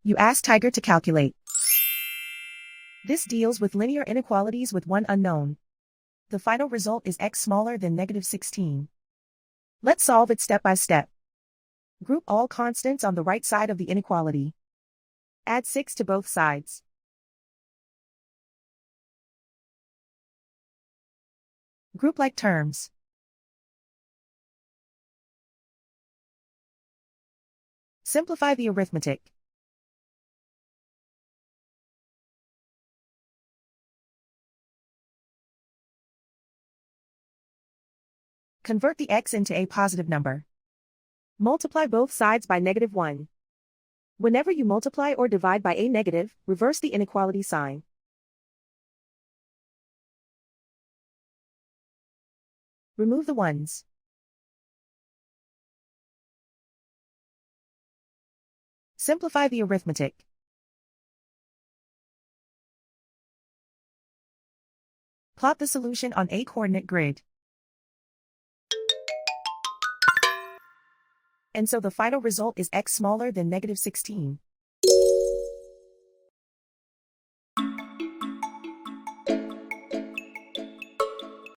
You ask Tiger to calculate. This deals with linear inequalities with one unknown. The final result is x smaller than -16. Let's solve it step by step. Group all constants on the right side of the inequality. Add 6 to both sides. Group like terms. Simplify the arithmetic. Convert the x into a positive number. Multiply both sides by -1. Whenever you multiply or divide by a negative, reverse the inequality sign. Remove the ones. Simplify the arithmetic. Plot the solution on a coordinate grid. And so the final result is x smaller than -16.